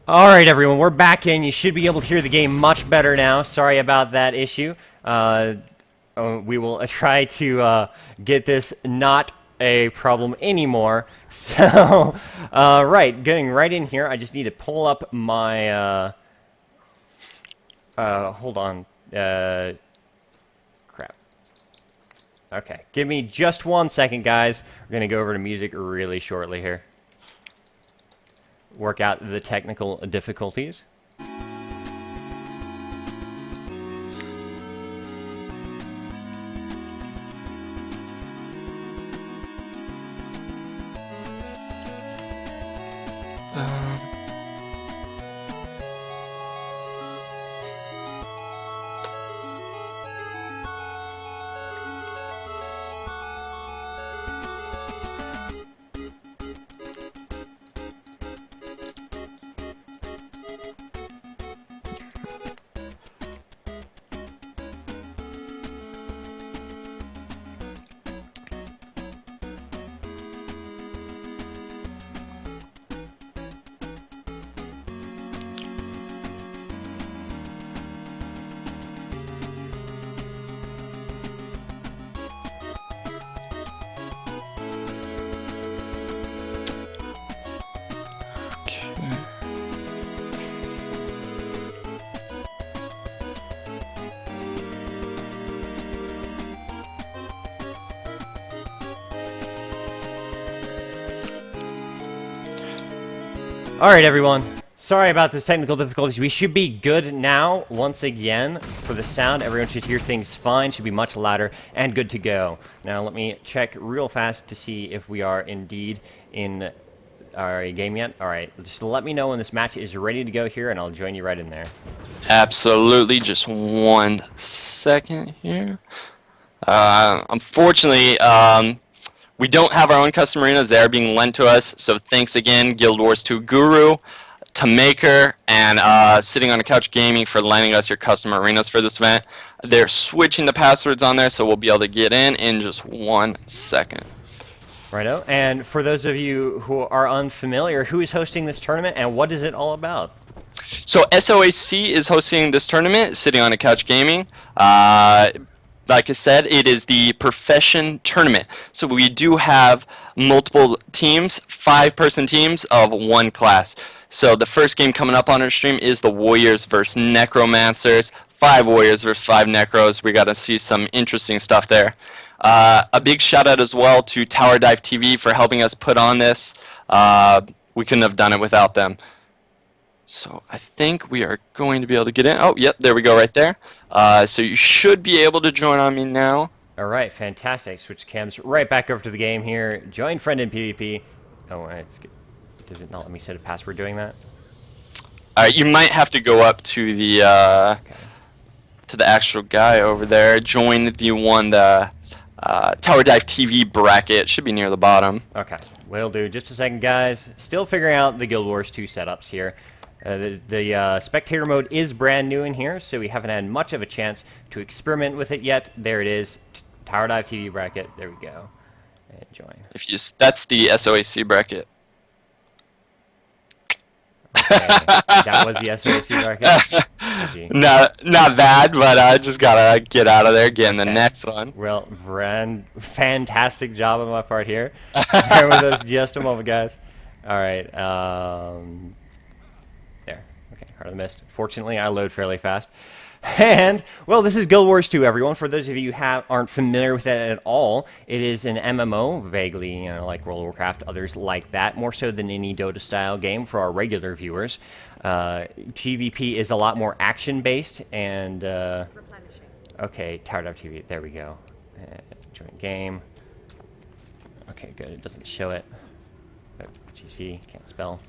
Alright everyone, we're back in. You should be able to hear the game much better now. Sorry about that issue. We will try to get this not a problem anymore. So, right, getting right in here, I just need to pull up my, hold on, crap. Okay, give me just 1 second, guys. We're gonna go over to music really shortly here. Work out the technical difficulties. Alright everyone, sorry about this technical difficulties. We should be good now, once again, for the sound. Everyone should hear things fine, should be much louder, and good to go. Now let me check real fast to see if we are indeed in our game yet. Alright, just let me know when this match is ready to go here, and I'll join you right in there. Absolutely, just 1 second here. Unfortunately, we don't have our own custom arenas. They are being lent to us, so thanks again, Guild Wars 2 Guru, to Maker, and Sitting on a Couch Gaming for lending us your custom arenas for this event. They're switching the passwords on there, so we'll be able to get in just 1 second. Righto, and for those of you who are unfamiliar, who is hosting this tournament, and what is it all about? So SOAC is hosting this tournament, Sitting on a Couch Gaming. Like I said, it is the profession tournament. So we do have multiple teams, 5-person teams of 1 class. So the first game coming up on our stream is the Warriors versus Necromancers. 5 Warriors versus 5 Necros. We got to see some interesting stuff there. A big shout out as well to Tower Dive TV for helping us put on this. We couldn't have done it without them. So I think we are going to be able to get in. Oh, yep, there we go right there. So you should be able to join on me now. All right, fantastic. Switch cams right back over to the game here. Join friend in PvP. Oh, it's good. Does it not let me set a password doing that? All right, you might have to go up to the actual guy over there. Join the Tower Dive TV bracket. It should be near the bottom. Okay, will do. Just a second, guys. Still figuring out the Guild Wars 2 setups here. The spectator mode is brand new in here, so we haven't had much of a chance to experiment with it yet. There it is, Tower Dive TV bracket. There we go. And join. That's the SOAC bracket. Okay, that was the SOAC bracket. GG. Not bad, but I just gotta get out of there, get in the next one. Well, fantastic job on my part here. Bear with us just a moment, guys. All right. There. Okay, hardly missed. Fortunately, I load fairly fast. And, well, this is Guild Wars 2, everyone. For those of you who aren't familiar with it at all, it is an MMO, vaguely, you know, like World of Warcraft, others like that, more so than any Dota-style game for our regular viewers. PvP is a lot more action-based, and, okay, Tower Dive TV, there we go. Join game. Okay, good, it doesn't show it. Oh, GG, can't spell.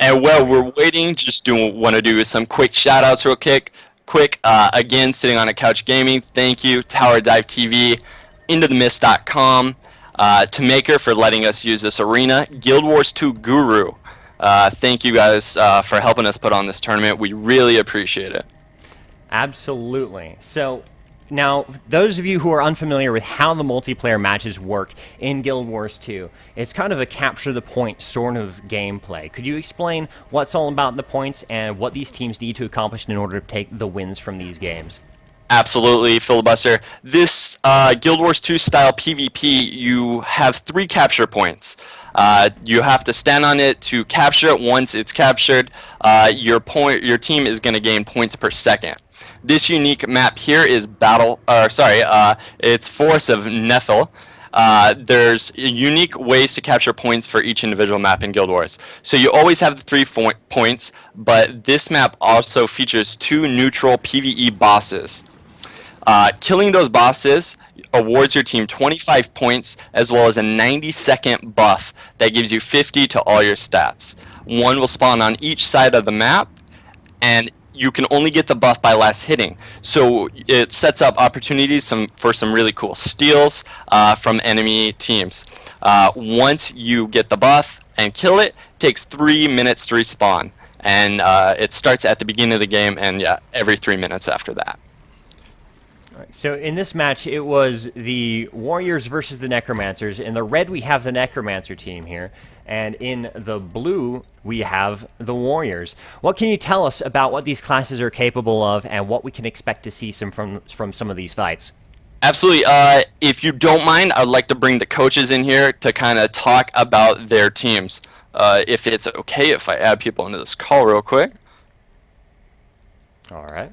And while we're waiting, just want to do some quick shout-outs real quick. Again, Sitting on a Couch Gaming, thank you. Tower Dive TV, IntoTheMist.com, to Maker for letting us use this arena. Guild Wars 2 Guru, thank you guys for helping us put on this tournament. We really appreciate it. Absolutely. So, Now, those of you who are unfamiliar with how the multiplayer matches work in Guild Wars 2, it's kind of a capture the point sort of gameplay. Could you explain what's all about the points and what these teams need to accomplish in order to take the wins from these games? Absolutely, Filibuster. This Guild Wars 2 style PvP, you have 3 capture points. You have to stand on it to capture it. Once it's captured, your team is going to gain points per second. This unique map here is it's Forest of Nethel. There's unique ways to capture points for each individual map in Guild Wars. So you always have the 3 points, but this map also features 2 neutral PvE bosses. Killing those bosses awards your team 25 points as well as a 90-second buff that gives you 50 to all your stats. One will spawn on each side of the map, and you can only get the buff by last hitting. So it sets up opportunities for some really cool steals from enemy teams. Once you get the buff and kill it, it takes 3 minutes to respawn. And it starts at the beginning of the game and every 3 minutes after that. So in this match, it was the Warriors versus the Necromancers. In the red, we have the Necromancer team here. And in the blue, we have the Warriors. What can you tell us about what these classes are capable of and what we can expect to see from some of these fights? Absolutely. If you don't mind, I'd like to bring the coaches in here to kind of talk about their teams. If it's okay if I add people into this call real quick. All right.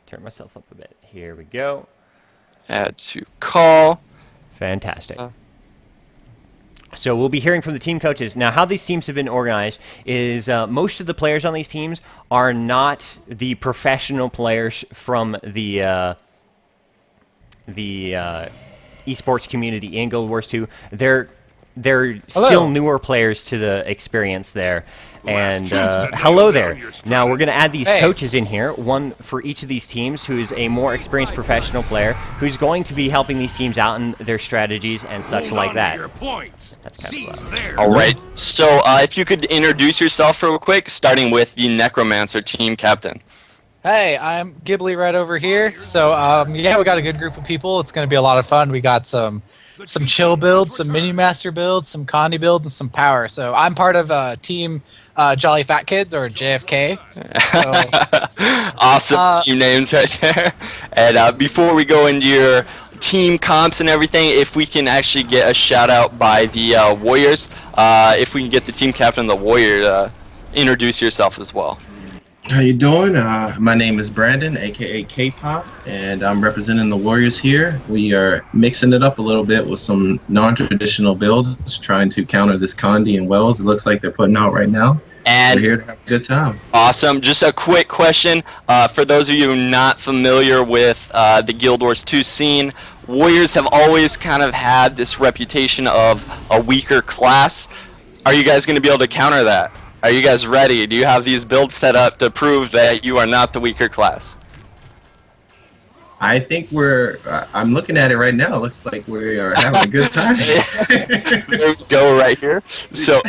Turn myself up a bit. Here we go. Add to call. Fantastic. So we'll be hearing from the team coaches. Now, how these teams have been organized is most of the players on these teams are not the professional players from the esports community in Guild Wars 2. They're still newer players to the experience there. And hello there. Now we're going to add these coaches in here, one for each of these teams, who is a more experienced professional player who's going to be helping these teams out in their strategies and such like that. That's kind of all right. So if you could introduce yourself real quick, starting with the Necromancer team captain. Hey, I'm Ghibli right over here. So yeah, we got a good group of people. It's going to be a lot of fun. We got some chill builds, some mini master builds, some Condi builds, and some power. So I'm part of team Jolly Fat Kids, or JFK. So, awesome team names right there. And before we go into your team comps and everything, if we can actually get a shout out by the Warriors, if we can get the team captain of the Warrior to introduce yourself as well. How you doing? My name is Brandon, aka K-Pop, and I'm representing the Warriors here. We are mixing it up a little bit with some non-traditional builds, trying to counter this Condi and Wells it looks like they're putting out right now. And we're here to have a good time. Awesome. Just a quick question for those of you not familiar with the Guild Wars 2 scene. Warriors have always kind of had this reputation of a weaker class. Are you guys going to be able to counter that? Are you guys ready? Do you have these builds set up to prove that you are not the weaker class? I think I'm looking at it right now. It looks like we are having a good time. There we go right here. So,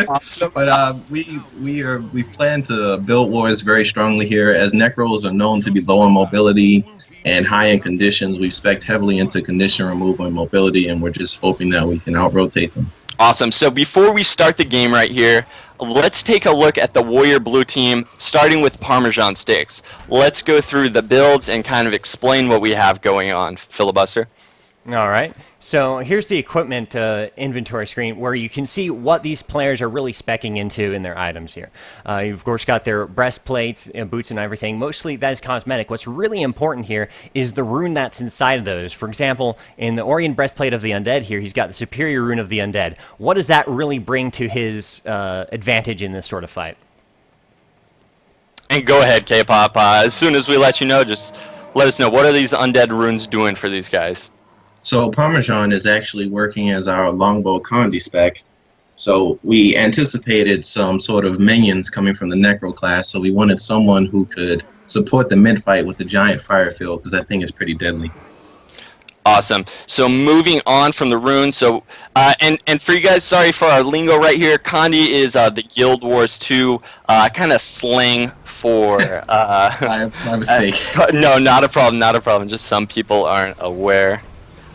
awesome. But we've planned to build Warriors very strongly here. As Necros are known to be low in mobility and high in conditions, we spec heavily into condition removal and mobility, and we're just hoping that we can out-rotate them. Awesome. So before we start the game right here, let's take a look at the Warrior Blue team, starting with Parmesan Sticks. Let's go through the builds and kind of explain what we have going on, Filibuster. All right. So here's the equipment inventory screen where you can see what these players are really speccing into in their items here. You've, of course, got their breastplates, boots, and everything. Mostly that is cosmetic. What's really important here is the rune that's inside of those. For example, in the Orient breastplate of the Undead here, he's got the superior rune of the Undead. What does that really bring to his advantage in this sort of fight? And go ahead, K-Pop. As soon as we let you know, just let us know. What are these Undead runes doing for these guys? So Parmesan is actually working as our longbow Condi spec. So we anticipated some sort of minions coming from the Necro class, so we wanted someone who could support the mid-fight with the giant fire field, because that thing is pretty deadly. Awesome. So moving on from the runes, so and for you guys, sorry for our lingo right here. Condi is the Guild Wars 2 kind of slang for My mistake. no, not a problem, not a problem. Just some people aren't aware.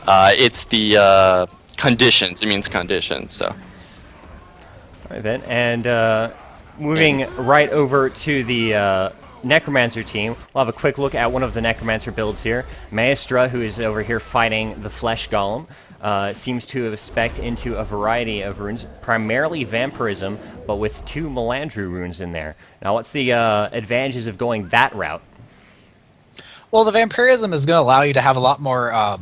It's the conditions. It means conditions. So. All right then, and moving right over to the Necromancer team, we'll have a quick look at one of the Necromancer builds here. Maestra, who is over here fighting the Flesh Golem, seems to have spec'd into a variety of runes, primarily Vampirism, but with 2 Melandru runes in there. Now, what's the advantages of going that route? Well, the Vampirism is going to allow you to have a lot more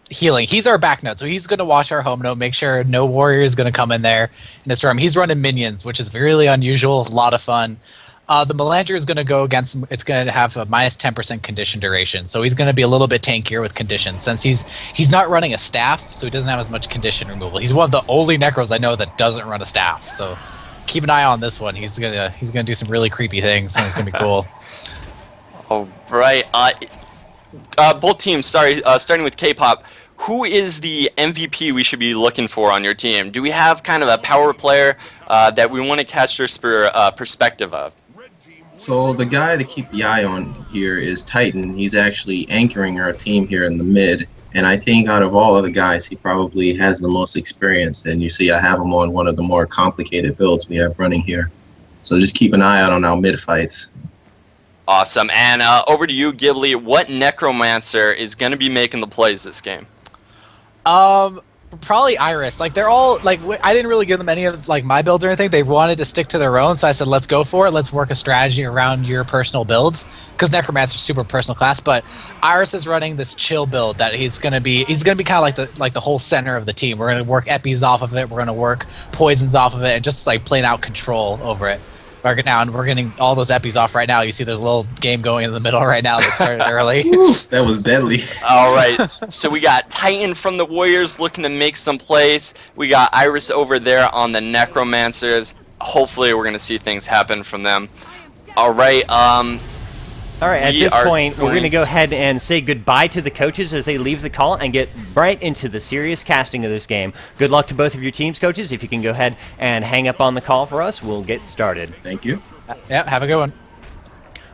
healing. He's our back node, so he's going to watch our home node, make sure no warrior is going to come in there and destroy him. He's running minions, which is really unusual, a lot of fun. The Melandru is going to go against him. It's going to have a minus 10% condition duration, so he's going to be a little bit tankier with conditions since he's not running a staff, so he doesn't have as much condition removal. He's one of the only Necros I know that doesn't run a staff, so keep an eye on this one. He's gonna do some really creepy things, and it's gonna be cool. All right. Both teams. Starting with K-pop. Who is the MVP we should be looking for on your team? Do we have kind of a power player that we want to catch their perspective of? So the guy to keep the eye on here is Titan. He's actually anchoring our team here in the mid, and I think out of all of the guys, he probably has the most experience. And you see I have him on one of the more complicated builds we have running here. So just keep an eye out on our mid fights. Awesome. And over to you, Ghibli. What Necromancer is going to be making the plays this game? Probably Iris. Like, they're all like, I didn't really give them any of like my builds or anything. They wanted to stick to their own, so I said, let's go for it. Let's work a strategy around your personal builds, because Necromancer's super personal class. But Iris is running this chill build that he's gonna be kind of like the whole center of the team. We're gonna work epies off of it. We're gonna work poisons off of it, and just like plain out control over it. Right now, and we're getting all those epies off right now. You see there's a little game going in the middle right now that started early. That was deadly. All right, so we got Titan from the Warriors looking to make some plays. We got Iris over there on the Necromancers. Hopefully we're going to see things happen from them. All right, All right, at this point, we're going to go ahead and say goodbye to the coaches as they leave the call and get right into the serious casting of this game. Good luck to both of your teams, coaches. If you can go ahead and hang up on the call for us, we'll get started. Thank you. Yeah, have a good one.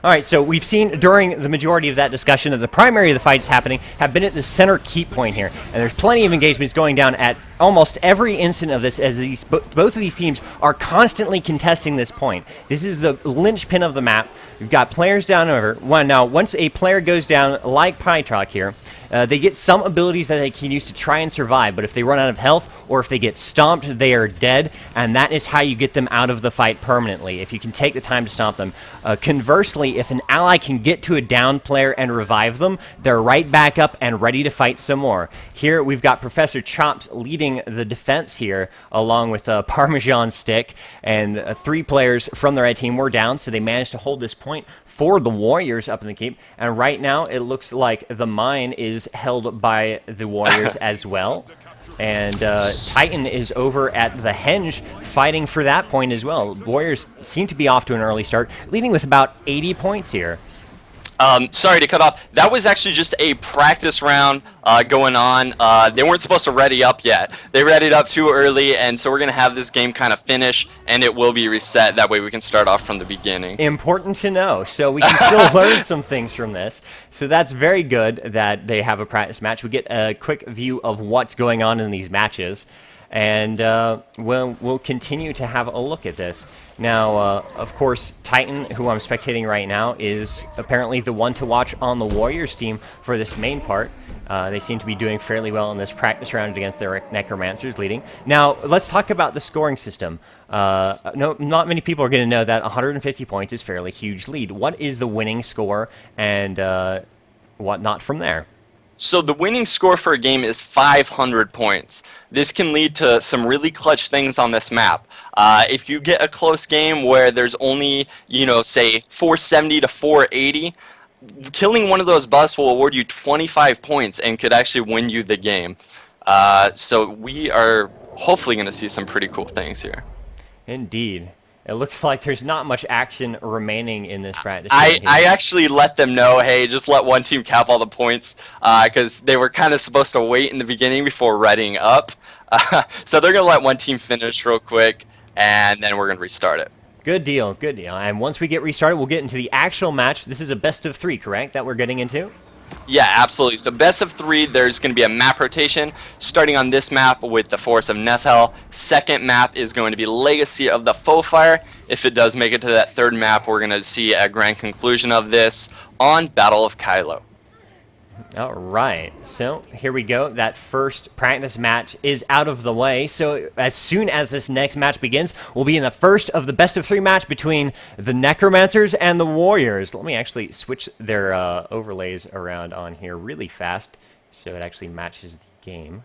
All right, so we've seen during the majority of that discussion that the primary of the fights happening have been at the center keep point here, and there's plenty of engagements going down at almost every instant of this as both of these teams are constantly contesting this point. This is the linchpin of the map. We've got players down over. Now, once a player goes down, like Pytalk here, they get some abilities that they can use to try and survive, but if they run out of health or if they get stomped, they are dead, and that is how you get them out of the fight permanently, if you can take the time to stomp them. Conversely, if an ally can get to a down player and revive them, they're right back up and ready to fight some more. Here we've got Professor Chops leading the defense here, along with Parmesan Stick, and 3 players from the red team were down, so they managed to hold this point for the Warriors up in the keep, and right now it looks like the mine is held by the Warriors as well, and Titan is over at the Henge fighting for that point as well. Warriors seem to be off to an early start, leading with about 80 points here. Sorry to cut off. That was actually just a practice round going on. They weren't supposed to ready up yet. They readied up too early, and so we're going to have this game kind of finish, and it will be reset. That way we can start off from the beginning. Important to know. So we can still learn some things from this. So that's very good that they have a practice match. We get a quick view of what's going on in these matches. And we'll continue to have a look at this. Now, of course, Titan, who I'm spectating right now, is apparently the one to watch on the Warriors team for this main part. They seem to be doing fairly well in this practice round against their Necromancers leading. Now, let's talk about the scoring system. No, not many people are going to know that 150 points is a fairly huge lead. What is the winning score and whatnot from there? So the winning score for a game is 500 points. This can lead to some really clutch things on this map. If you get a close game where there's only, say 470 to 480, killing one of those buffs will award you 25 points and could actually win you the game. So we are hopefully going to see some pretty cool things here. Indeed. It looks like there's not much action remaining in this practice. I actually let them know, hey, just let one team cap all the points, because they were kind of supposed to wait in the beginning before readying up. So they're going to let one team finish real quick, and then we're going to restart it. Good deal, good deal. And once we get restarted, we'll get into the actual match. This is a best of 3, correct, that we're getting into? Yeah, absolutely. So best of 3, there's going to be a map rotation, starting on this map with the Force of Nethel. Second map is going to be Legacy of the Foefire. If it does make it to that third map, we're going to see a grand conclusion of this on Battle of Kylo. All right, so here we go. That first practice match is out of the way. So as soon as this next match begins, we'll be in the first of the best of 3 match between the Necromancers and the Warriors. Let me actually switch their overlays around on here really fast so it actually matches the game.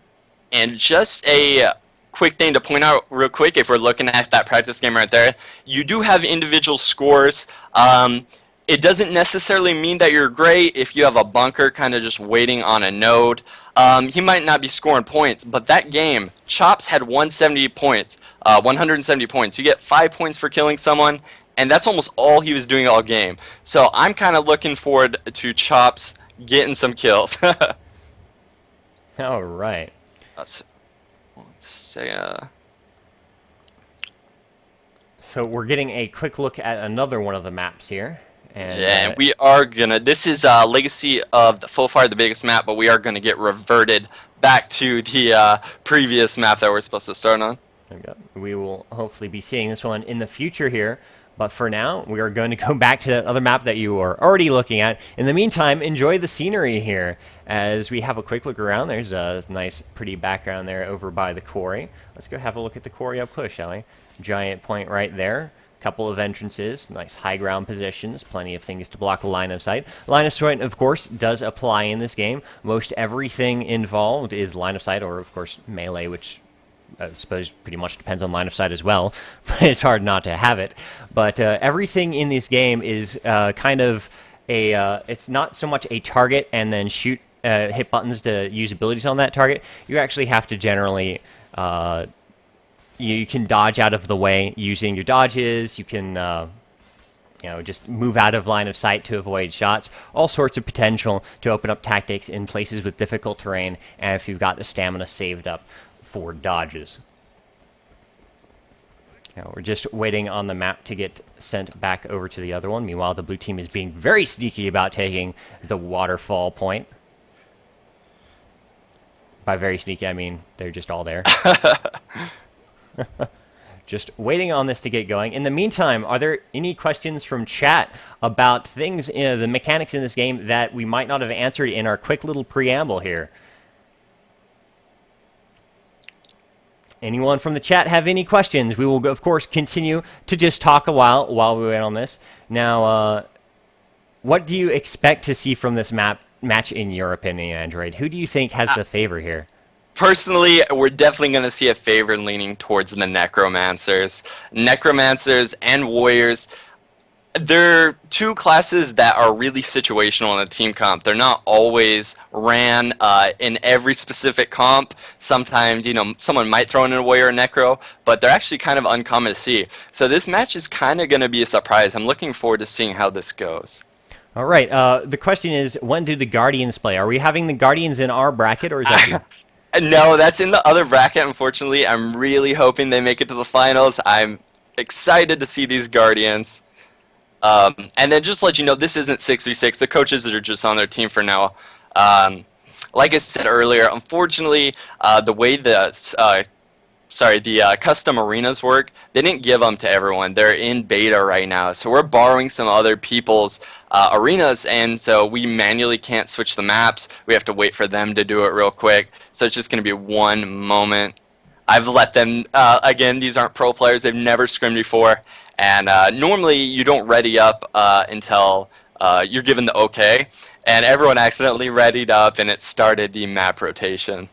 And just a quick thing to point out real quick, if we're looking at that practice game right there, you do have individual scores. It doesn't necessarily mean that you're great if you have a bunker kind of just waiting on a node. He might not be scoring points, but that game, Chops had 170 points, 170 points. You get 5 points for killing someone, and that's almost all he was doing all game. So I'm kind of looking forward to Chops getting some kills. All right. Let's say, So we're getting a quick look at another one of the maps here. And, and we are gonna. This is Legacy of the Foefire, the biggest map, but we are gonna get reverted back to the previous map that we're supposed to start on. we will hopefully be seeing this one in the future here. But for now, we are going to go back to that other map that you are already looking at. In the meantime, enjoy the scenery here as we have a quick look around. There's a nice, pretty background there over by the quarry. Let's go have a look at the quarry up close, shall we? Giant point right there. Couple of entrances, nice high ground positions, plenty of things to block a line of sight. Line of sight, of course, does apply in this game. Most everything involved is line of sight, or of course melee, which I suppose pretty much depends on line of sight as well. But it's hard not to have it. But everything in this game is kind of a. It's not so much a target and then shoot, hit buttons to use abilities on that target. You actually have to generally. You can dodge out of the way using your dodges. You can, just move out of line of sight to avoid shots. All sorts of potential to open up tactics in places with difficult terrain, and if you've got the stamina saved up for dodges. Now we're just waiting on the map to get sent back over to the other one. Meanwhile, the blue team is being very sneaky about taking the waterfall point. By very sneaky, I mean they're just all there. Just waiting on this to get going. In the meantime, are there any questions from chat about things, the mechanics in this game that we might not have answered in our quick little preamble here? Anyone from the chat have any questions? We will, of course, continue to just talk a while we wait on this. Now, what do you expect to see from this match in your opinion, Android? Who do you think has the favor here? Personally, we're definitely going to see a favor leaning towards the Necromancers. Necromancers and Warriors, they're two classes that are really situational in a team comp. They're not always ran in every specific comp. Sometimes, someone might throw in a Warrior or Necro, but they're actually kind of uncommon to see. So this match is kind of going to be a surprise. I'm looking forward to seeing how this goes. All right. The question is, when do the Guardians play? Are we having the Guardians in our bracket, or is that... No, that's in the other bracket, unfortunately. I'm really hoping they make it to the finals. I'm excited to see these Guardians. And then just to let you know, this isn't 6v6. The coaches are just on their team for now. Like I said earlier, unfortunately, the way the custom arenas work, they didn't give them to everyone. They're in beta right now. So we're borrowing some other people's arenas, and so we manually can't switch the maps. We have to wait for them to do it real quick. So it's just going to be one moment. I've let them, again, these aren't pro players. They've never scrimmed before. And normally you don't ready up until you're given the okay. And everyone accidentally readied up, and it started the map rotation.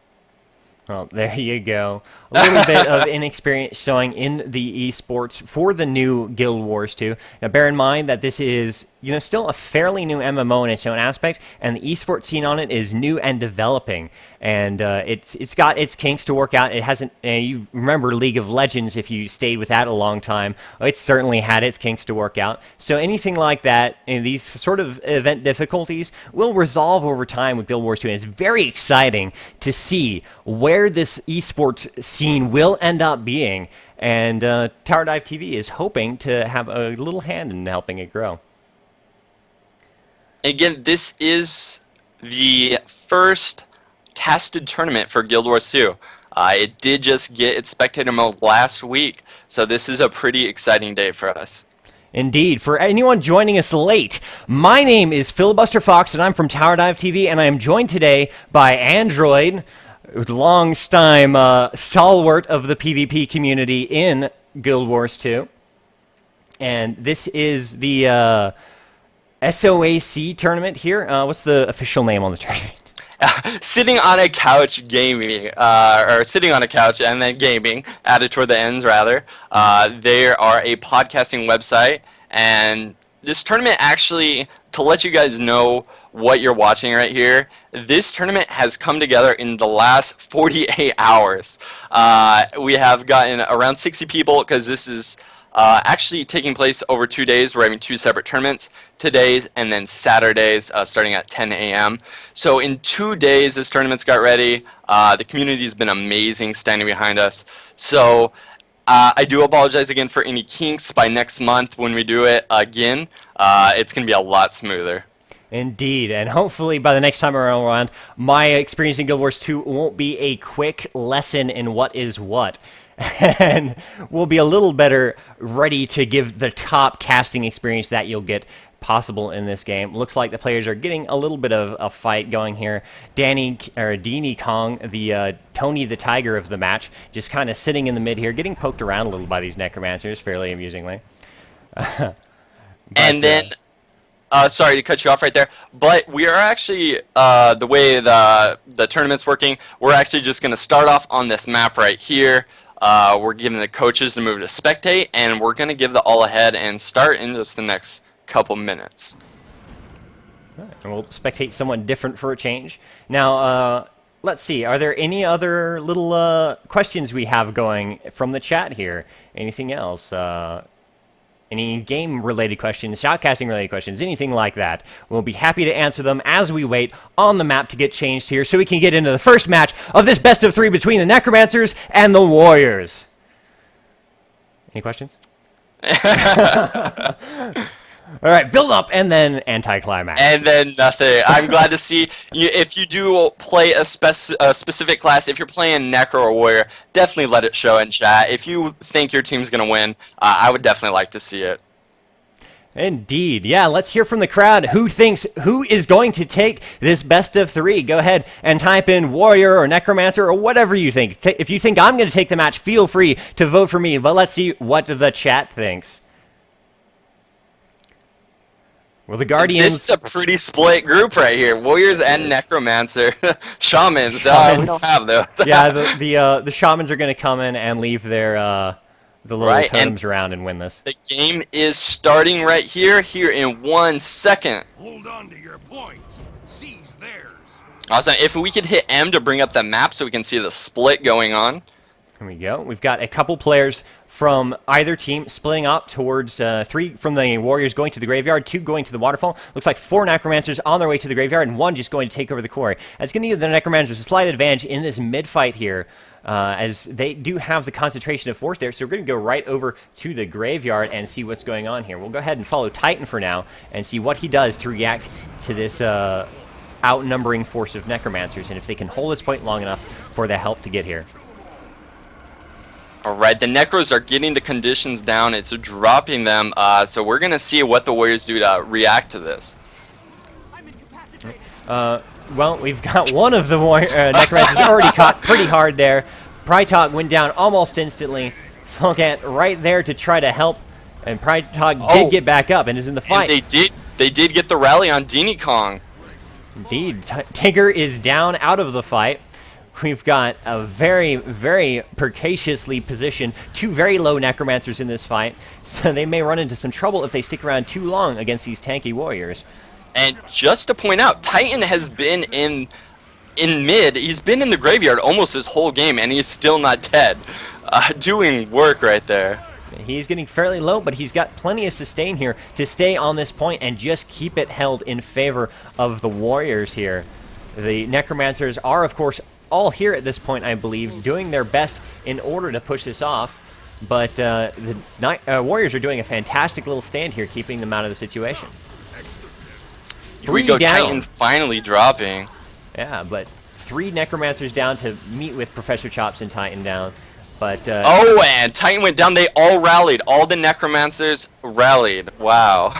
Well, there you go. A little bit of inexperience showing in the esports for the new Guild Wars 2. Now, bear in mind that this is still a fairly new MMO in its own aspect, and the esports scene on it is new and developing. And it's got its kinks to work out. It hasn't. You remember League of Legends if you stayed with that a long time. It's certainly had its kinks to work out. So anything like that, and these sort of event difficulties will resolve over time with Guild Wars 2. And it's very exciting to see where this esports scene will end up being. And Tower Dive TV is hoping to have a little hand in helping it grow. Again, this is the first casted tournament for Guild Wars 2. It did just get its spectator mode last week, so this is a pretty exciting day for us. Indeed. For anyone joining us late, my name is Filibuster Fox, and I'm from Tower Dive TV, and I am joined today by Android, long-time stalwart of the PvP community in Guild Wars 2. And this is the SOAC tournament here. What's the official name on the tournament? Sitting on a couch gaming, or sitting on a couch and then gaming, added toward the ends rather. They are a podcasting website, and this tournament actually, to let you guys know what you're watching right here, this tournament has come together in the last 48 hours. We have gotten around 60 people because this is actually taking place over 2 days. We're having 2 separate tournaments, today and then Saturdays, starting at 10 a.m. So in 2 days, this tournament's got ready. The community's been amazing standing behind us. So I do apologize again for any kinks. By next month when we do it again, it's going to be a lot smoother. Indeed, and hopefully by the next time around, my experience in Guild Wars 2 won't be a quick lesson in what is what. And we'll be a little better ready to give the top casting experience that you'll get possible in this game. Looks like the players are getting a little bit of a fight going here. Deanie Kong, the Tony the Tiger of the match, just kind of sitting in the mid here, getting poked around a little by these necromancers, fairly amusingly. And then, sorry to cut you off right there, but we are actually, the way the tournament's working, we're actually just going to start off on this map right here. We're giving the coaches to move to spectate, and we're going to give the all ahead and start in just the next couple minutes. And we'll spectate someone different for a change. Now, let's see. Are there any other little questions we have going from the chat here? Anything else? Any game-related questions, shoutcasting-related questions, anything like that. We'll be happy to answer them as we wait on the map to get changed here so we can get into the first match of this best-of-3 between the Necromancers and the Warriors. Any questions? All right, build up and then anticlimax. And then nothing. I'm glad to see you. If you do play a specific class, if you're playing Necro or Warrior, definitely let it show in chat. If you think your team's going to win, I would definitely like to see it. Indeed. Yeah, let's hear from the crowd. Who is going to take this best-of-3? Go ahead and type in Warrior or Necromancer or whatever you think. If you think I'm going to take the match, feel free to vote for me. But let's see what the chat thinks. Well, the Guardians... This is a pretty split group right here. Warriors and Necromancer. Shamans. We don't have those. Yeah, the Shamans are going to come in and leave their the little totems around and win this. The game is starting right here in 1 second. Hold on to your points. Seize theirs. Awesome. If we could hit M to bring up the map so we can see the split going on. Here we go. We've got a couple players from either team splitting up towards 3 from the Warriors going to the graveyard, 2 going to the waterfall. Looks like 4 Necromancers on their way to the graveyard, and 1 just going to take over the quarry. That's going to give the Necromancers a slight advantage in this mid-fight here, as they do have the concentration of force there. So we're going to go right over to the graveyard and see what's going on here. We'll go ahead and follow Titan for now and see what he does to react to this outnumbering force of Necromancers, and if they can hold this point long enough for the help to get here. Alright, the Necros are getting the conditions down. It's dropping them. So we're going to see what the Warriors do to react to this. Well, we've got one of the Necromancers already caught pretty hard there. Prytalk went down almost instantly. Solgat right there to try to help. And Prytalk did get back up and is in the fight. And they did get the rally on Deanie Kong. Indeed. Tigger is down out of the fight. we've got a very, very precociously positioned two very low necromancers in this fight, so they may run into some trouble if they stick around too long against these tanky warriors. And just to point out, Titan has been in mid. He's been in the graveyard almost his whole game, and he's still not dead. Doing work right there. He's getting fairly low, but he's got plenty of sustain here to stay on this point and just keep it held in favor of the warriors here. The necromancers are, of course, all here at this point, I believe, doing their best in order to push this off. But the warriors are doing a fantastic little stand here, keeping them out of the situation. Here we go, Titan finally dropping. Yeah, but 3 necromancers down to meet with Professor Chops and Titan down. But oh, and Titan went down. They all rallied. All the necromancers rallied. Wow.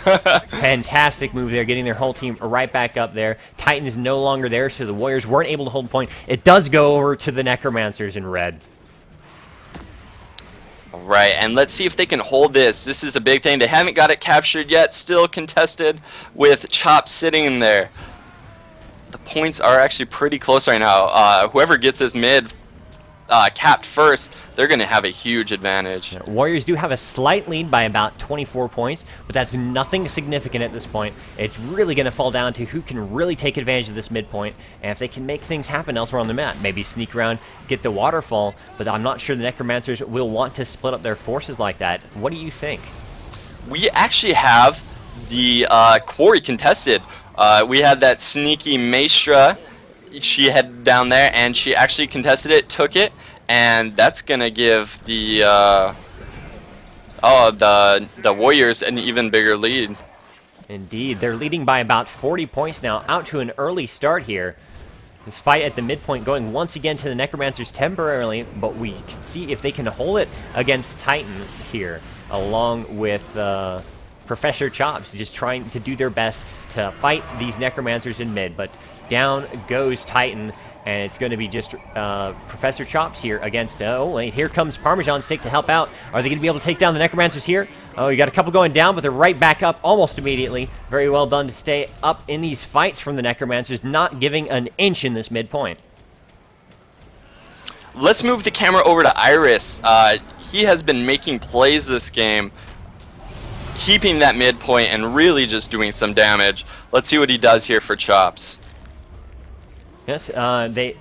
fantastic move there, getting their whole team right back up there. Titan is no longer there, so the warriors weren't able to hold point. It does go over to the necromancers in red. All right, and let's see if they can hold this. This is a big thing. They haven't got it captured yet. Still contested with Chop sitting in there. The points are actually pretty close right now. Whoever gets this mid capped first, they're going to have a huge advantage. Warriors do have a slight lead by about 24 points, but that's nothing significant at this point. It's really going to fall down to who can really take advantage of this midpoint, and if they can make things happen elsewhere on the map. Maybe sneak around, get the waterfall, but I'm not sure the necromancers will want to split up their forces like that. What do you think? We actually have the quarry contested. We had that sneaky Maestra. She headed down there and she actually contested it, took it, and that's gonna give the the Warriors an even bigger lead. Indeed, they're leading by about 40 points now, out to an early start here. This fight at the midpoint going once again to the necromancers temporarily, but we can see if they can hold it against Titan here, along with Professor Chops, just trying to do their best to fight these necromancers in mid, but down goes Titan, and it's going to be just Professor Chops here against... oh, wait, here comes Parmesan Stick to help out. Are they going to be able to take down the necromancers here? Oh, you got a couple going down, but they're right back up almost immediately. Very well done to stay up in these fights from the necromancers, not giving an inch in this midpoint. Let's move the camera over to Iris. He has been making plays this game, keeping that midpoint and really just doing some damage. Let's see what he does here for Chops. Yes, the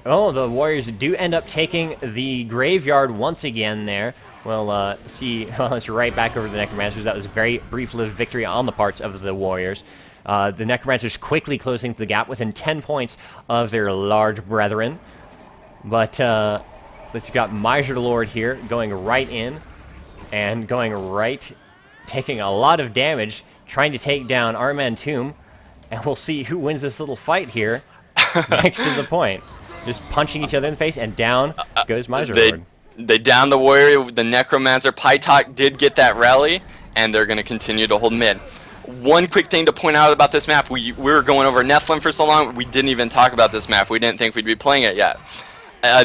Warriors do end up taking the graveyard once again there. Well, it's right back over the Necromancers. That was a very brief-lived victory on the parts of the Warriors. The Necromancers quickly closing the gap within 10 points of their large brethren. But let's got Miser Lord here going right in and going right, taking a lot of damage, trying to take down Armantum. And we'll see who wins this little fight here. Next to the point, just punching each other in the face, and down goes Miser Lord. They down the warrior, the necromancer. Pytok did get that rally, and they're going to continue to hold mid. One quick thing to point out about this map: we were going over Nephilim for so long, we didn't even talk about this map. We didn't think we'd be playing it yet.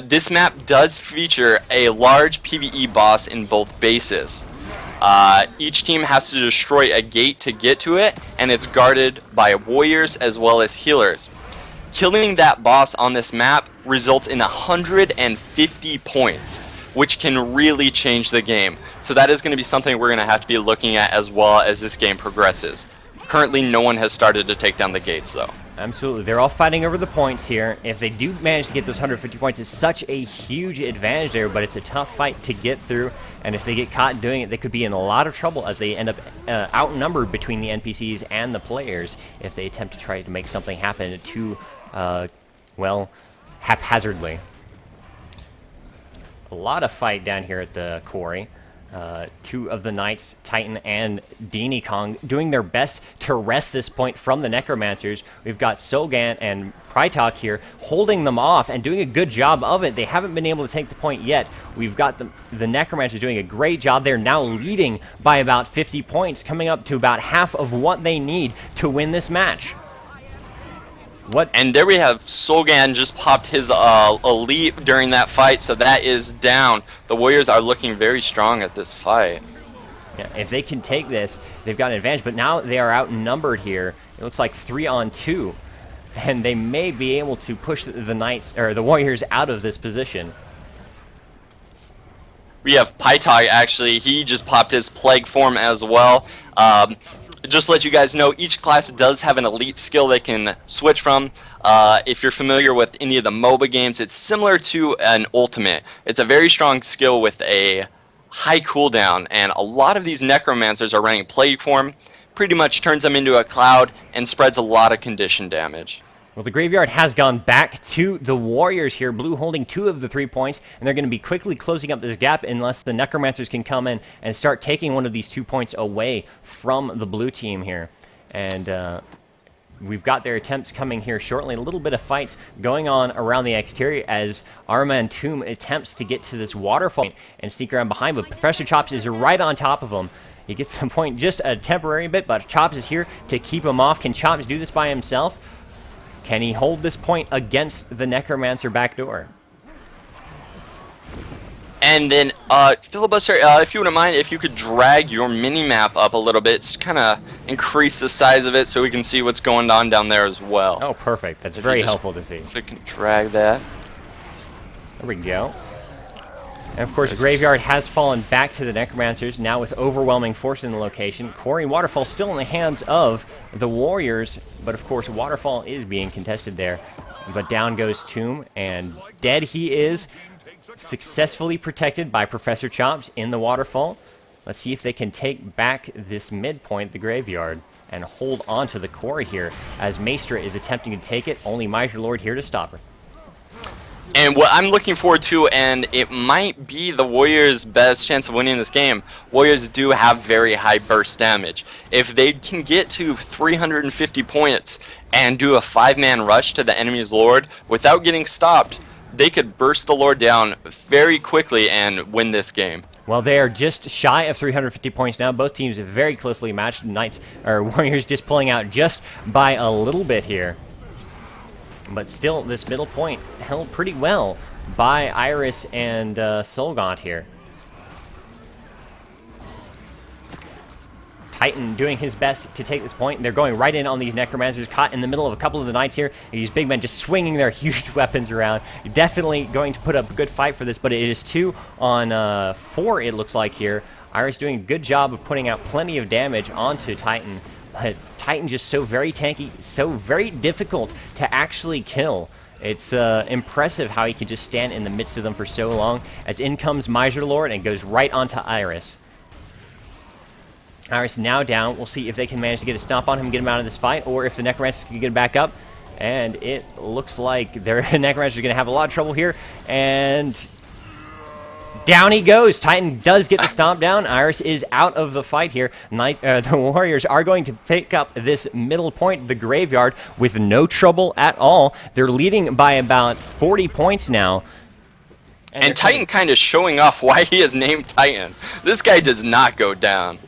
This map does feature a large PvE boss in both bases. Each team has to destroy a gate to get to it, and it's guarded by warriors as well as healers. Killing that boss on this map results in 150 points, which can really change the game. So that is going to be something we're going to have to be looking at as well as this game progresses. Currently, no one has started to take down the gates, though. Absolutely. They're all fighting over the points here. If they do manage to get those 150 points, it's such a huge advantage there, but it's a tough fight to get through. And if they get caught doing it, they could be in a lot of trouble as they end up outnumbered between the NPCs and the players if they attempt to try to make something happen too, well, haphazardly. A lot of fight down here at the quarry. Two of the Knights, Titan and Dini Kong, doing their best to wrest this point from the Necromancers. We've got Sogan and Prytok here holding them off and doing a good job of it. They haven't been able to take the point yet. We've got the Necromancers doing a great job. They're now leading by about 50 points, coming up to about half of what they need to win this match. And there we have Sogan just popped his elite during that fight, so that is down. The Warriors are looking very strong at this fight. Yeah, if they can take this, they've got an advantage, but now they are outnumbered here. It looks like 3-on-2. and they may be able to push the Knights or the Warriors out of this position. We have Pytog, actually. He just popped his Plague form as well. Just to let you guys know, each class does have an elite skill they can switch from. If you're familiar with any of the MOBA games, it's similar to an ultimate. It's a very strong skill with a high cooldown, and a lot of these Necromancers are running Plague form. Pretty much turns them into a cloud and spreads a lot of condition damage. Well, the Graveyard has gone back to the Warriors here. Blue holding 2 of the 3 points, and they're going to be quickly closing up this gap unless the Necromancers can come in and start taking one of these 2 points away from the blue team here. And we've got their attempts coming here shortly. A little bit of fights going on around the exterior as Arma and Tomb attempts to get to this waterfall and sneak around behind, but Professor Chops is right on top of him. He gets the point just a temporary bit, but Chops is here to keep him off. Can Chops do this by himself? Can he hold this point against the Necromancer backdoor? And then, Filibuster, if you wouldn't mind, if you could drag your mini-map up a little bit, to kind of increase the size of it so we can see what's going on down there as well. Oh, perfect. That's very helpful to see. If we can drag that. There we go. And of course, Graveyard has fallen back to the Necromancers, now with overwhelming force in the location. Quarry and Waterfall still in the hands of the Warriors, but of course, Waterfall is being contested there. But down goes Tomb, and dead he is, successfully protected by Professor Chops in the Waterfall. Let's see if they can take back this midpoint, the Graveyard, and hold on to the Quarry here, as Maestra is attempting to take it, only Mighty Lord here to stop her. And what I'm looking forward to, and it might be the Warriors' best chance of winning this game, Warriors do have very high burst damage. If they can get to 350 points and do a 5-man rush to the enemy's Lord without getting stopped, they could burst the Lord down very quickly and win this game. Well, they are just shy of 350 points now. Both teams are very closely matched. Knights or Warriors just pulling out just by a little bit here. But still, this middle point held pretty well by Iris and Solgaunt here. Titan doing his best to take this point. They're going right in on these Necromancers, caught in the middle of a couple of the Knights here. These big men just swinging their huge weapons around. Definitely going to put up a good fight for this, but it is 2 on 4, it looks like here. Iris doing a good job of putting out plenty of damage onto Titan. But Titan just so very tanky, so very difficult to actually kill. It's impressive how he can just stand in the midst of them for so long. As in comes Miser Lord and goes right onto Iris. Iris now down. We'll see if they can manage to get a stomp on him, get him out of this fight, or if the Necromancers can get him back up. And it looks like the Necromancers are going to have a lot of trouble here. And down he goes. Titan does get the stomp down. Iris is out of the fight here. The Warriors are going to pick up this middle point, the Graveyard, with no trouble at all. They're leading by about 40 points now. And Titan kind of showing off why he is named Titan. This guy does not go down.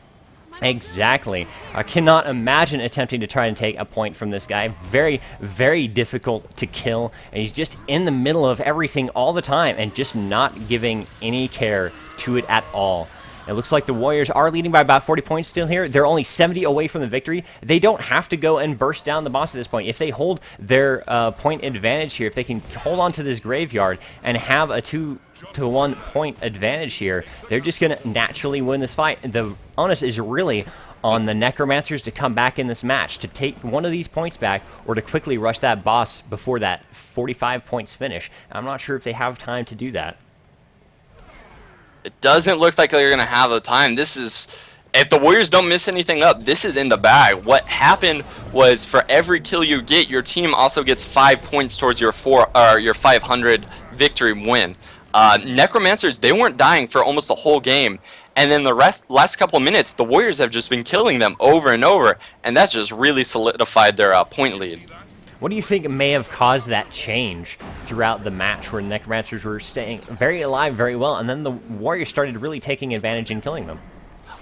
Exactly. I cannot imagine attempting to try and take a point from this guy. Very, very difficult to kill. And he's just in the middle of everything all the time and just not giving any care to it at all. It looks like the Warriors are leading by about 40 points still here. They're only 70 away from the victory. They don't have to go and burst down the boss at this point. If they hold their point advantage here, if they can hold on to this Graveyard and have a 2-to-1 point advantage here, they're just going to naturally win this fight. The onus is really on the Necromancers to come back in this match, to take one of these points back, or to quickly rush that boss before that 45 points finish. I'm not sure if they have time to do that. It doesn't look like they're going to have the time. This is, if the Warriors don't miss anything up, this is in the bag. What happened was for every kill you get, your team also gets 5 points towards your 500 victory win. Necromancers, they weren't dying for almost the whole game. And then the last couple of minutes, the Warriors have just been killing them over and over. And that's just really solidified their point lead. What do you think may have caused that change throughout the match where the Necromancers were staying very alive very well, and then the Warriors started really taking advantage and killing them?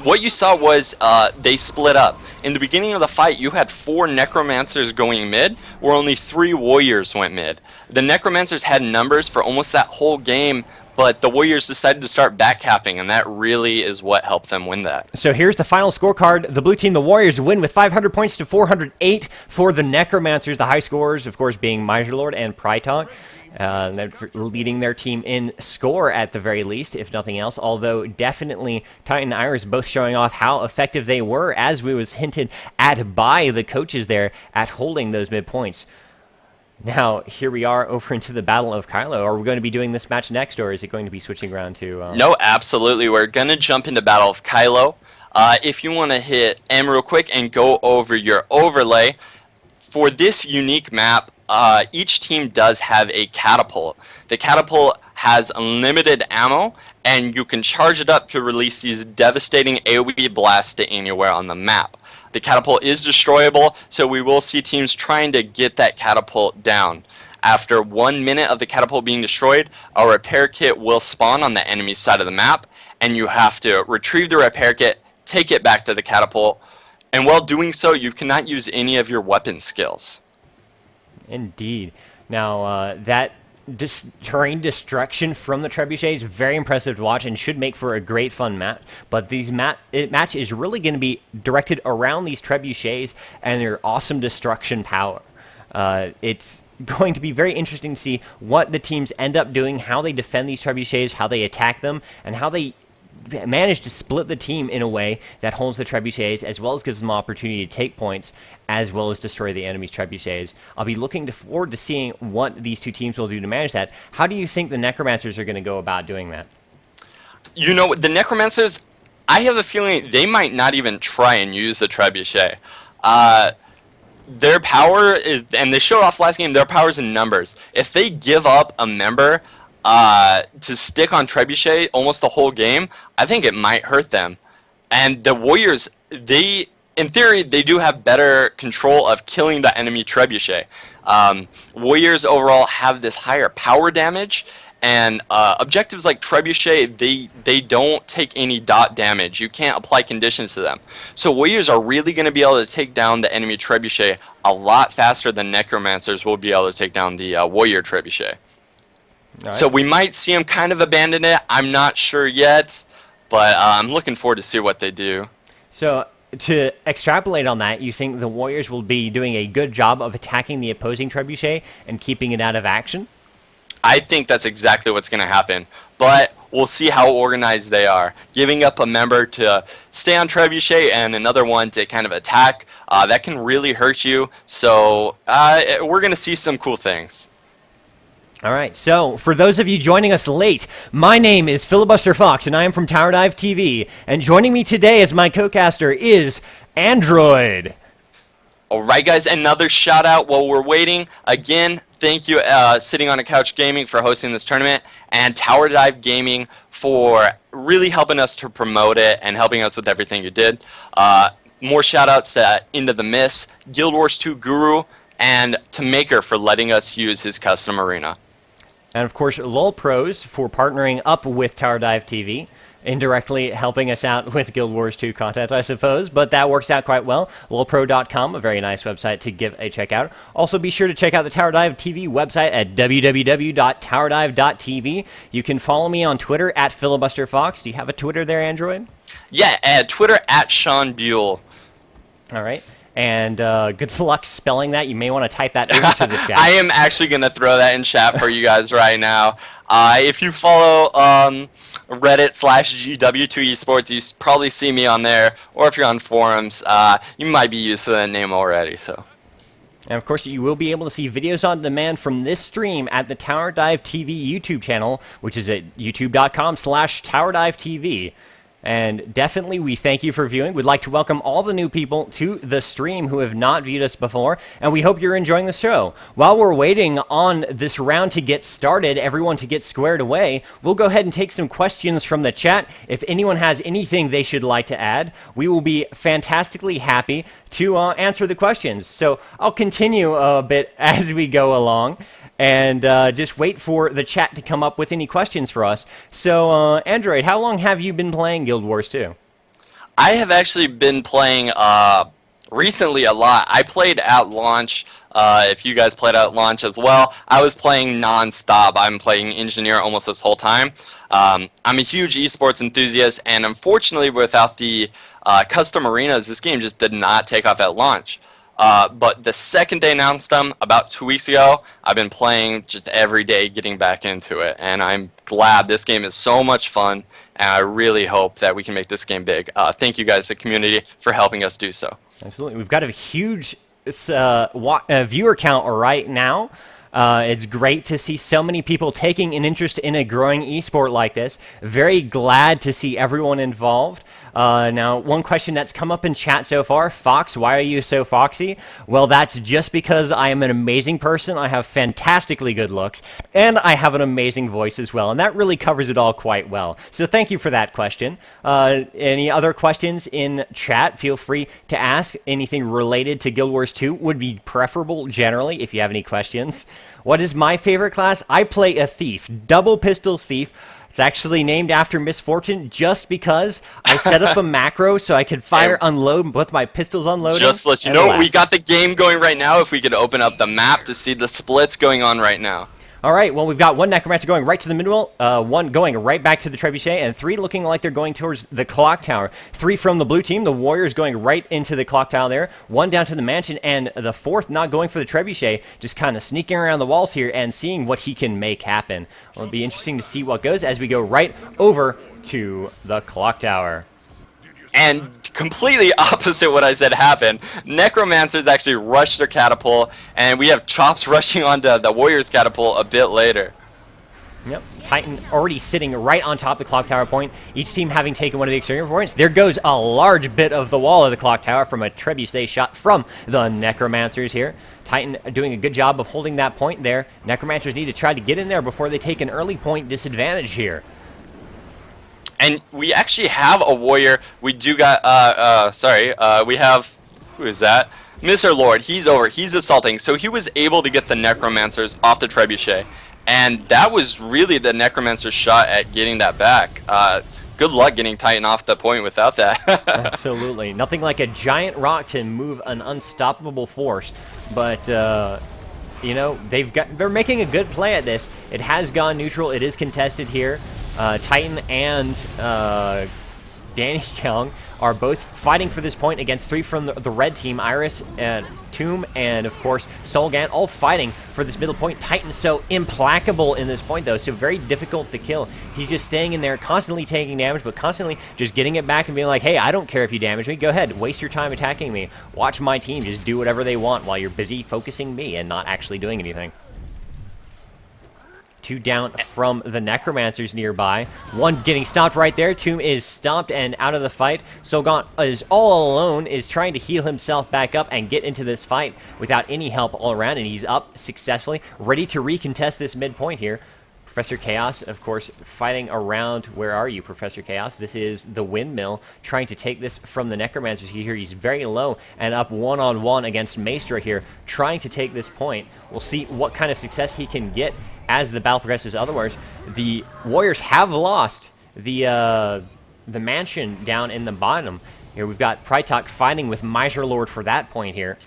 What you saw was they split up. In the beginning of the fight, you had 4 Necromancers going mid, where only 3 Warriors went mid. The Necromancers had numbers for almost that whole game, but the Warriors decided to start backcapping, and that really is what helped them win that. So here's the final scorecard. The blue team, the Warriors, win with 500 points to 408 for the Necromancers. The high scorers, of course, being Miser Lord and Prytalk. They're leading their team in score at the very least, if nothing else. Although definitely Titan Iris both showing off how effective they were, as we was hinted at by the coaches there, at holding those mid points. Now, here we are over into the Battle of Kylo. Are we going to be doing this match next, or is it going to be switching around to... No, absolutely. We're going to jump into Battle of Kylo. If you want to hit M real quick and go over your overlay, for this unique map, each team does have a catapult. The catapult has unlimited ammo, and you can charge it up to release these devastating AoE blasts to anywhere on the map. The catapult is destroyable, so we will see teams trying to get that catapult down. After 1 minute of the catapult being destroyed, a repair kit will spawn on the enemy side of the map, and you have to retrieve the repair kit, take it back to the catapult, and while doing so, you cannot use any of your weapon skills. Indeed. Now, that terrain destruction from the trebuchet is very impressive to watch and should make for a great fun match. But match is really going to be directed around these trebuchets and their awesome destruction power. It's going to be very interesting to see what the teams end up doing, how they defend these trebuchets, how they attack them, and how they manage to split the team in a way that holds the trebuchets, as well as gives them opportunity to take points, as well as destroy the enemy's trebuchets. I'll be looking forward to seeing what these two teams will do to manage that. How do you think the Necromancers are going to go about doing that? You know, the Necromancers, I have a feeling they might not even try and use the trebuchet. Their power is, and they showed off last game, their power is in numbers. If they give up a member to stick on trebuchet almost the whole game, I think it might hurt them. And the Warriors, in theory, they do have better control of killing the enemy trebuchet. Warriors overall have this higher power damage, and objectives like trebuchet, they don't take any dot damage. You can't apply conditions to them. So Warriors are really going to be able to take down the enemy trebuchet a lot faster than Necromancers will be able to take down the Warrior trebuchet. Right. So we might see them kind of abandon it. I'm not sure yet, but I'm looking forward to see what they do. So to extrapolate on that, you think the Warriors will be doing a good job of attacking the opposing trebuchet and keeping it out of action? I think that's exactly what's going to happen, but we'll see how organized they are. Giving up a member to stay on trebuchet and another one to kind of attack, that can really hurt you. So we're going to see some cool things. All right, so for those of you joining us late, my name is Filibuster Fox, and I am from Tower Dive TV. And joining me today as my co-caster is Android. All right, guys, another shout out while we're waiting. Again, thank you, Sitting on a Couch Gaming, for hosting this tournament, and Tower Dive Gaming for really helping us to promote it and helping us with everything you did. More shout outs to Into the Mist, Guild Wars 2 Guru, and to Maker for letting us use his custom arena. And of course, LOL Pros for partnering up with Tower Dive TV, indirectly helping us out with Guild Wars 2 content, I suppose, but that works out quite well. LOLpro.com, a very nice website to give a check out. Also, be sure to check out the Tower Dive TV website at www.towerdive.tv. You can follow me on Twitter at FilibusterFox. Do you have a Twitter there, Android? Yeah, Twitter at Sean Buell. All right. And good luck spelling that. You may want to type that into the chat. I am actually going to throw that in chat for you guys right now. If you follow Reddit/GW2esports, you probably see me on there. Or if you're on forums, you might be used to that name already. So. And of course, you will be able to see videos on demand from this stream at the Tower Dive TV YouTube channel, which is at youtube.com/TowerDiveTV. And definitely, we thank you for viewing. We'd like to welcome all the new people to the stream who have not viewed us before, and we hope you're enjoying the show. While we're waiting on this round to get started, everyone to get squared away, we'll go ahead and take some questions from the chat. If anyone has anything they should like to add, we will be fantastically happy to answer the questions. So I'll continue a bit as we go along. And just wait for the chat to come up with any questions for us. So, Android, how long have you been playing Guild Wars 2? I have actually been playing Recently, a lot. I played at launch. If you guys played at launch as well, I was playing non-stop. I'm playing engineer almost this whole time. I'm a huge esports enthusiast, and unfortunately, without the custom arenas, this game just did not take off at launch. But the second they announced them, about 2 weeks ago, I've been playing just every day, getting back into it, and I'm glad. This game is so much fun, and I really hope that we can make this game big. Thank you guys, the community, for helping us do so. Absolutely. We've got a huge viewer count right now. It's great to see so many people taking an interest in a growing esport like this. Very glad to see everyone involved. Now, one question that's come up in chat so far, Fox, why are you so foxy? Well, that's just because I am an amazing person, I have fantastically good looks, and I have an amazing voice as well, and that really covers it all quite well. So thank you for that question. Any other questions in chat, feel free to ask. Anything related to Guild Wars 2 would be preferable generally if you have any questions. What is my favorite class? I play a thief, double pistols thief. It's actually named after Misfortune just because I set up a macro so I could fire, unload with my pistols unloading. Just to let you know, we got the game going right now. If we could open up the map to see the splits going on right now. All right, well, we've got one Necromancer going right to the middle, one going right back to the Trebuchet, and 3 looking like they're going towards the clock tower. 3 from the blue team, the Warriors going right into the clock tower there, 1 down to the mansion, and the 4th not going for the Trebuchet, just kind of sneaking around the walls here and seeing what he can make happen. It'll be interesting to see what goes as we go right over to the clock tower. And completely opposite what I said happened. Necromancers actually rushed their catapult, and we have Chops rushing onto the Warriors catapult a bit later. Yep, Titan already sitting right on top of the clock tower point. Each team having taken one of the exterior points. There goes a large bit of the wall of the clock tower from a Trebuchet shot from the Necromancers here. Titan doing a good job of holding that point there. Necromancers need to try to get in there before they take an early point disadvantage here. And we actually have a warrior. We do got, we have, who is that? Mr. Lord, he's over, he's assaulting. So he was able to get the Necromancers off the Trebuchet. And that was really the Necromancer's shot at getting that back. Good luck getting Titan off the point without that. Absolutely. Nothing like a giant rock to move an unstoppable force. But, you know, they're making a good play at this. It has gone neutral. It is contested here. Titan and Danny Young are both fighting for this point against 3 from the red team. Iris and Tomb and, of course, Solgan all fighting for this middle point. Titan's so implacable in this point, though, so very difficult to kill. He's just staying in there, constantly taking damage, but constantly just getting it back and being like, hey, I don't care if you damage me. Go ahead, waste your time attacking me. Watch my team just do whatever they want while you're busy focusing me and not actually doing anything. 2 down from the Necromancers nearby. 1 getting stopped right there. Tomb is stopped and out of the fight. Solgan is all alone, is trying to heal himself back up and get into this fight without any help all around, and he's up successfully, ready to recontest this midpoint here. Professor Chaos, of course, fighting around. Where are you, Professor Chaos? This is the Windmill trying to take this from the Necromancers here. He's very low and up one-on-one against Maestra here, trying to take this point. We'll see what kind of success he can get as the battle progresses. Otherwise, the Warriors have lost the mansion down in the bottom. Here we've got Prytok fighting with Miser Lord for that point here.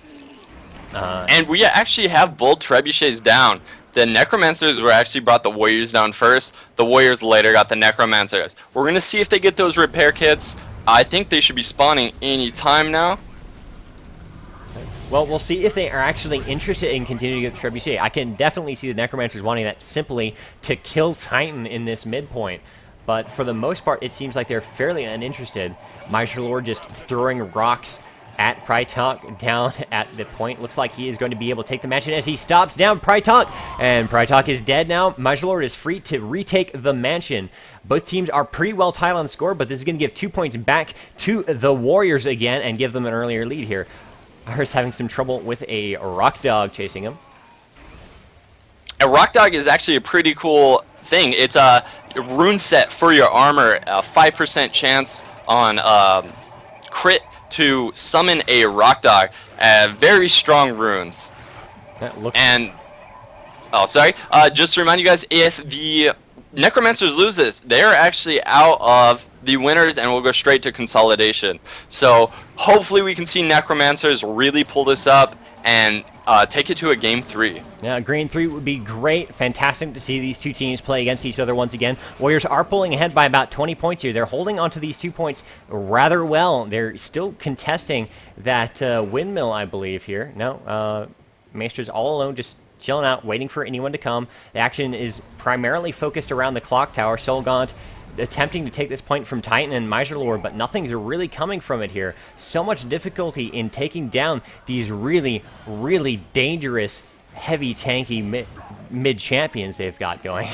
And we actually have both Trebuchets down. The Necromancers were actually brought the Warriors down first. The Warriors later got the Necromancers. We're going to see if they get those repair kits. I think they should be spawning any time now. Well, we'll see if they are actually interested in continuing to get the Trebuchet. I can definitely see the Necromancers wanting that simply to kill Titan in this midpoint. But for the most part, it seems like they're fairly uninterested. Miser Lord just throwing rocks at Prytok down at the point. Looks like he is going to be able to take the mansion as he stops down Prytok. And Prytok is dead now. Miser Lord is free to retake the mansion. Both teams are pretty well tied on the score, but this is going to give 2 points back to the Warriors again and give them an earlier lead here. Iris having some trouble with a Rock Dog chasing him. A Rock Dog is actually a pretty cool thing. It's a rune set for your armor, a 5% chance on crit to summon a Rock Dog. Very strong runes. That looks and, oh, sorry. Just to remind you guys, if the Necromancers lose this, they're actually out of the winners and will go straight to consolidation. So hopefully we can see Necromancers really pull this up and take it to a game 3. Yeah, Green 3 would be great. Fantastic to see these two teams play against each other once again. Warriors are pulling ahead by about 20 points here. They're holding onto these 2 points rather well. They're still contesting that windmill, I believe, here. No, Maestra's all alone, just chilling out, waiting for anyone to come. The action is primarily focused around the clock tower. Solgaunt attempting to take this point from Titan and Miserlord, but nothing's really coming from it here. So much difficulty in taking down these really, really dangerous, heavy, tanky mid champions they've got going.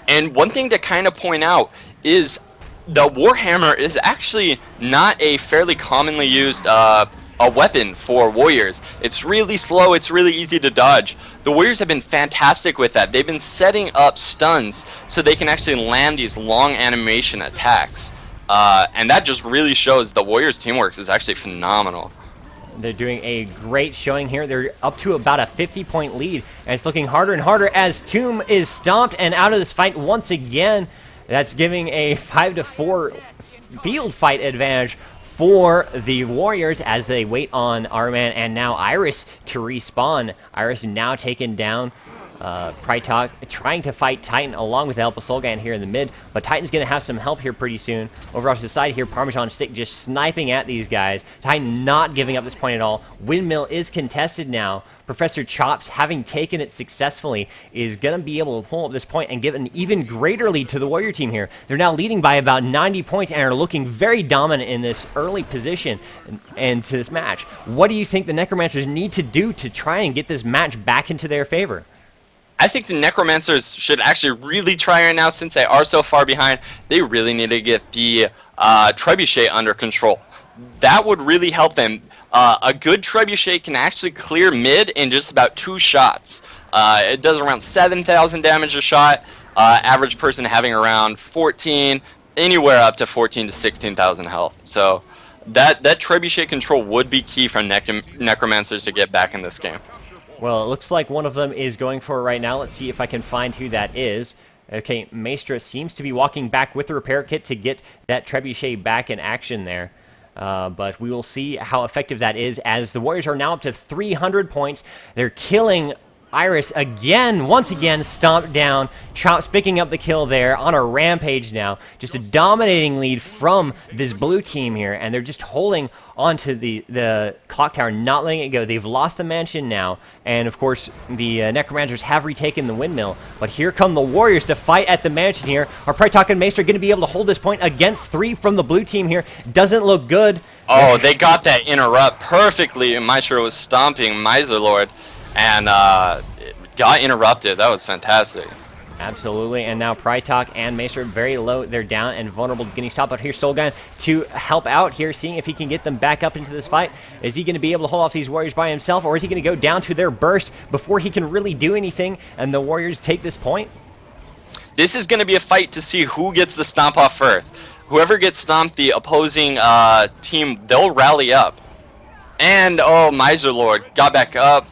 And one thing to kind of point out is the Warhammer is actually not a fairly commonly used a weapon for Warriors. It's really slow, it's really easy to dodge. The Warriors have been fantastic with that. They've been setting up stuns so they can actually land these long animation attacks. And that just really shows the Warriors' teamwork is actually phenomenal. They're doing a great showing here. They're up to about a 50-point lead, and it's looking harder and harder as Tomb is stomped and out of this fight once again. That's giving a 5-4 field fight advantage for the Warriors as they wait on Arman and now Iris to respawn. Iris now taken down. Prytalk trying to fight Titan along with the help of Solgan here in the mid, but Titan's going to have some help here pretty soon. Over off to the side here, Parmesan Stick just sniping at these guys. Titan not giving up this point at all. Windmill is contested now. Professor Chops, having taken it successfully, is going to be able to pull up this point and give an even greater lead to the Warrior team here. They're now leading by about 90 points and are looking very dominant in this early position and to this match. What do you think the Necromancers need to do to try and get this match back into their favor? I think the Necromancers should actually really try right now since they are so far behind. They really need to get the Trebuchet under control. That would really help them. A good Trebuchet can actually clear mid in just about 2 shots. It does around 7,000 damage a shot. Average person having around 14, anywhere up to 14 to 16,000 health. So that Trebuchet control would be key for Necromancers to get back in this game. Well, it looks like one of them is going for it right now. Let's see if I can find who that is. Okay, Maestra seems to be walking back with the repair kit to get that Trebuchet back in action there. But we will see how effective that is as the Warriors are now up to 300 points. They're killing Iris again, once again, stomped down. Chops picking up the kill there on a rampage now. Just a dominating lead from this blue team here, and they're just holding onto the clock tower, not letting it go. They've lost the mansion now, and of course, the Necromancers have retaken the windmill. But here come the Warriors to fight at the mansion here. Are Prytalk and Maester going to be able to hold this point against 3 from the blue team here? Doesn't look good. Oh, they got that interrupt perfectly, and Maestro was stomping Miserlord, and it got interrupted. That was fantastic. Absolutely, and now Prytalk and Maester very low. They're down and vulnerable to getting stopped. But here's Solgan to help out here, seeing if he can get them back up into this fight. Is he going to be able to hold off these Warriors by himself, or is he going to go down to their burst before he can really do anything and the Warriors take this point? This is going to be a fight to see who gets the stomp off first. Whoever gets stomped, the opposing team, they'll rally up. And, oh, Miserlord got back up.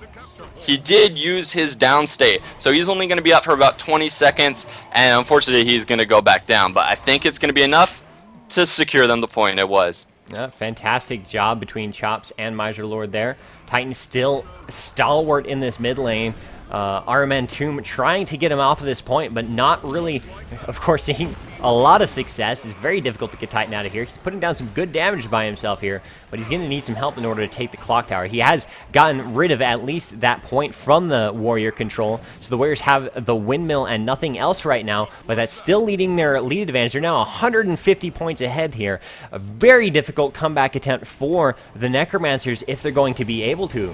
He did use his down state, so he's only going to be up for about 20 seconds, and unfortunately he's going to go back down. But I think it's going to be enough to secure them the point. It was. Yeah, fantastic job between Chops and Miserlord there. Titan still stalwart in this mid lane. Arman Tomb trying to get him off of this point, but not really, of course, seeing a lot of success. It's very difficult to get Titan out of here. He's putting down some good damage by himself here, but he's going to need some help in order to take the clock tower. He has gotten rid of at least that point from the Warrior control, so the Warriors have the windmill and nothing else right now, but that's still leading their lead advantage. They're now 150 points ahead here. A very difficult comeback attempt for the Necromancers if they're going to be able to.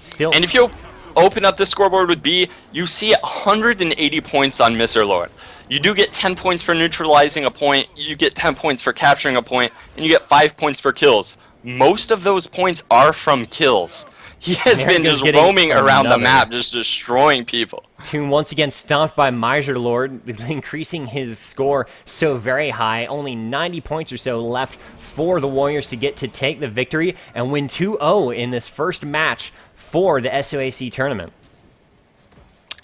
Still. And if you open up the scoreboard with B, you see 180 points on Miserlord. You do get 10 points for neutralizing a point, you get 10 points for capturing a point, and you get 5 points for kills. Most of those points are from kills. He has been just roaming around the map, just destroying people. Tomb once again stomped by Miserlord, increasing his score so very high. Only 90 points or so left for the Warriors to get to take the victory and win 2-0 in this first match for the SOAC tournament.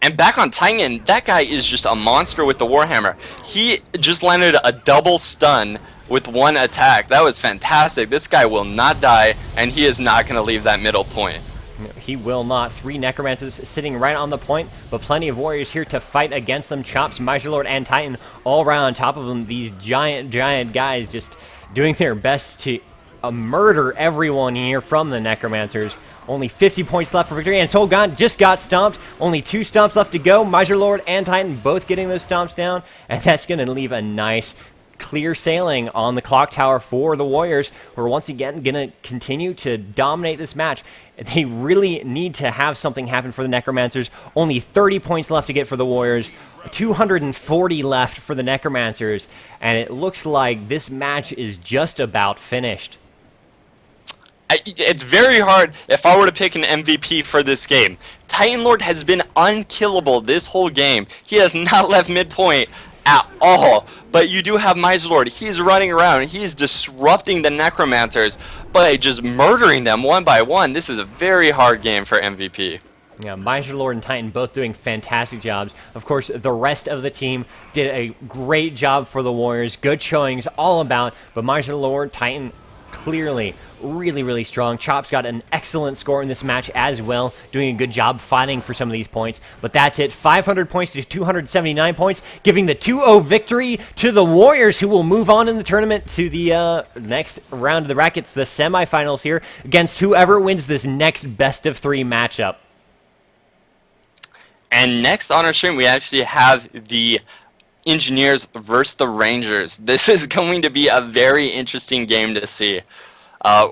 And back on Titan, that guy is just a monster with the Warhammer. He just landed a double stun with one attack. That was fantastic. This guy will not die, and he is not going to leave that middle point. He will not. 3 Necromancers sitting right on the point, but plenty of warriors here to fight against them. Chops, Miser Lord, and Titan all right on top of them. These giant guys just doing their best to murder everyone here from the Necromancers. Only 50 points left for victory, and Solgon just got stomped. Only 2 stomps left to go. Miser Lord and Titan both getting those stomps down, and that's going to leave a nice clear sailing on the clock tower for the Warriors, who are once again going to continue to dominate this match. They really need to have something happen for the Necromancers. Only 30 points left to get for the Warriors, 240 left for the Necromancers, and it looks like this match is just about finished. It's very hard if I were to pick an MVP for this game. Titan Lord has been unkillable this whole game. He has not left midpoint at all. But you do have Miser Lord. He's running around. He's disrupting the Necromancers by just murdering them one by one. This is a very hard game for MVP. Yeah, Miser Lord and Titan both doing fantastic jobs. Of course, the rest of the team did a great job for the Warriors. Good showings all about. But Miser Lord, Titan, clearly really strong. Chops got an excellent score in this match as well, doing a good job fighting for some of these points. But that's it, 500 points to 279 points, giving the 2-0 victory to the Warriors, who will move on in the tournament to the next round of the brackets, the semifinals here, against whoever wins this next best-of-3 matchup. And next on our stream, we actually have the Engineers versus the Rangers. This is going to be a very interesting game to see.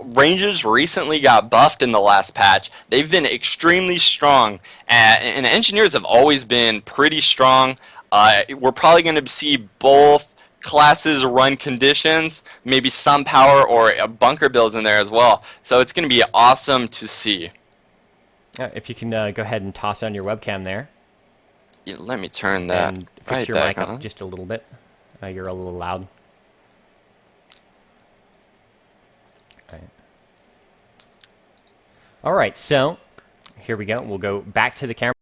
Rangers recently got buffed in the last patch. They've been extremely strong, and Engineers have always been pretty strong. We're probably going to see both classes run conditions, maybe some power or bunker builds in there as well. So it's going to be awesome to see. If you can go ahead and toss on your webcam there. Yeah, let me turn that And fix right your back mic on. up just a little bit. You're a little loud. All right, so here we go. We'll go back to the camera.